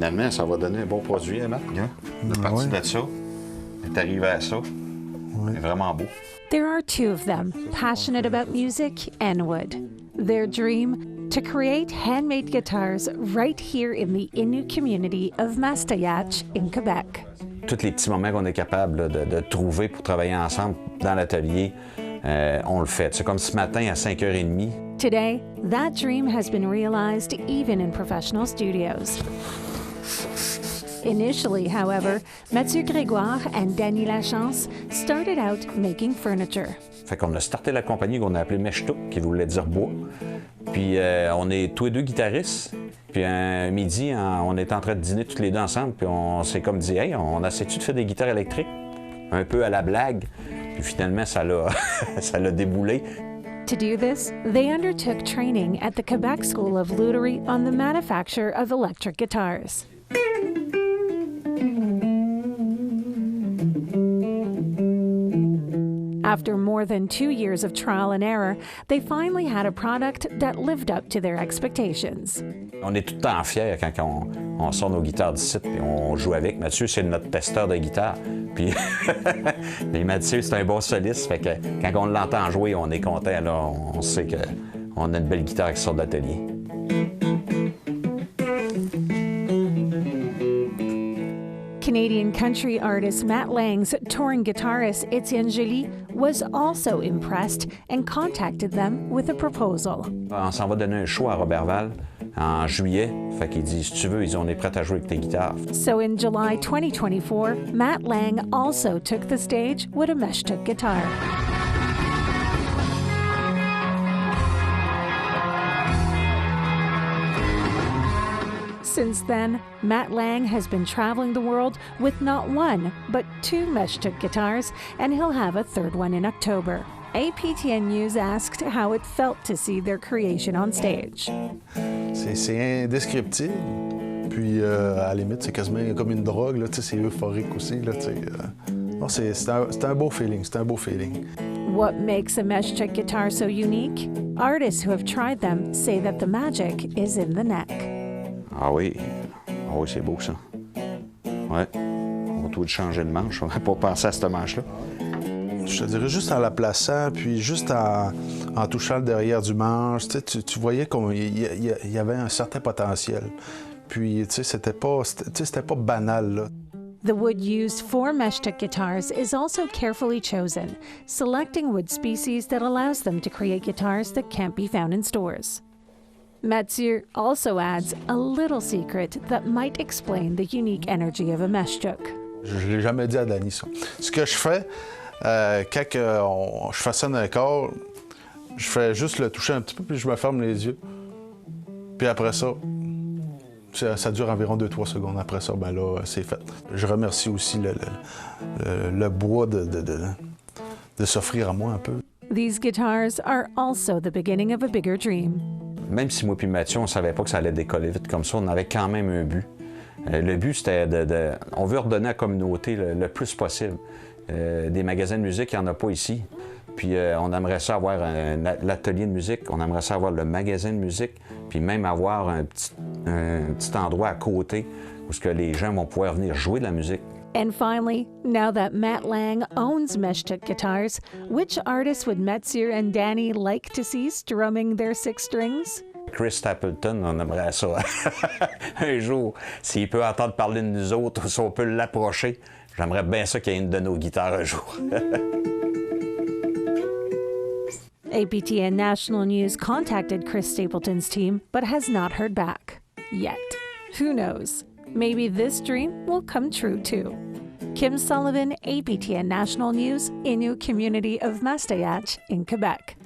Finalement, ça va donner un bon produit, hein, Matt? On est parti de ça. On est arrivé à ça. C'est vraiment beau. There are two of them, passionate about music and wood. Their dream, to create handmade guitars right here in the Innu community of Mastayach in Quebec. Tous les petits moments qu'on est capable de trouver pour travailler ensemble dans l'atelier, on le fait. C'est comme ce matin à 5h30. Today, that dream has been realized even in professional studios. Initially, however, Mathieu Grégoire and Danny Lachance started out making furniture. Fait qu'on a starté la compagnie qu'on a appelée Meshtuk, qui voulait dire bois. Puis on est tous les deux guitaristes. Puis un midi, on est en train de dîner tous les deux ensemble. Puis on s'est comme dit, hey, on essaie-tu de faire des guitares électriques? Un peu à la blague. Puis finalement, ça l'a déboulé. To do this, they undertook training at the Quebec School of Luthery on the manufacture of electric guitars. After more than 2 years of trial and error, they finally had a product that lived up to their expectations. On est tout le temps fiers quand on sort nos guitares d'ici et on joue avec. Mathieu, c'est notre testeur de guitare. Puis Mathieu, c'est un bon soliste. Fait que quand on l'entend jouer, on est content. Là, on sait qu'on a une belle guitare qui sort de l'atelier. Canadian country artist Matt Lang's touring guitarist Étienne Joly was also impressed and contacted them with a proposal. On s'en va donner un show à Robertval en juillet. Fait qu'il dit, si tu veux, on est prêts à jouer avec tes guitares. So in July 2024, Matt Lang also took the stage with a Meshtuk guitar. Since then, Matt Lang has been traveling the world with not one, but 2 Meshtuk guitars, and he'll have a third one in October. APTN News asked how it felt to see their creation on stage. C'est indescriptible. Puis, à la limite, c'est quasiment comme une drogue. Là, c'est euphorique aussi. Là, c'est un beau feeling. C'est un beau feeling. What makes a Meshtuk guitar so unique? Artists who have tried them say that the magic is in the neck. Ah oui, c'est beau ça. Ouais, on va tout changer de manche, on va pas penser à cette manche-là. Je te dirais juste en la plaçant, puis juste en touchant le derrière du manche, tu voyais qu'il y avait un certain potentiel. Puis, c'était pas banal, là. The wood used for Meshtuk guitars is also carefully chosen, selecting wood species that allows them to create guitars that can't be found in stores. Mathieu also adds a little secret that might explain the unique energy of a Meshtuk. Je ne l'ai jamais dit à Danny, ça. Ce que je fais, quand je façonne un corps, je fais juste le toucher un petit peu, puis je me ferme les yeux. Puis après ça, ça dure environ 2-3 secondes. Après ça, ben là, c'est fait. Je remercie aussi le bois de s'offrir à moi un peu. These guitars are also the beginning of a bigger dream. Même si moi et Mathieu, on ne savait pas que ça allait décoller vite comme ça, on avait quand même un but. Le but, c'était on veut redonner à la communauté le plus possible. Des magasins de musique, il n'y en a pas ici. Puis on aimerait ça avoir l'atelier de musique, on aimerait ça avoir le magasin de musique, puis même avoir un petit endroit à côté où que les gens vont pouvoir venir jouer de la musique. And finally, now that Matt Lang owns Meshtuk guitars, which artists would Mathieu and Danny like to see strumming their 6 strings? Chris Stapleton, on aimerait ça. Un jour, s'il peut entendre parler de nous autres, si on peut l'approcher, j'aimerais bien ça qu'il y ait une de nos guitares un jour. APTN National News contacted Chris Stapleton's team, but has not heard back. Yet. Who knows? Maybe this dream will come true too. Kim Sullivan, APTN National News, Innu Community of Mastayach in Quebec.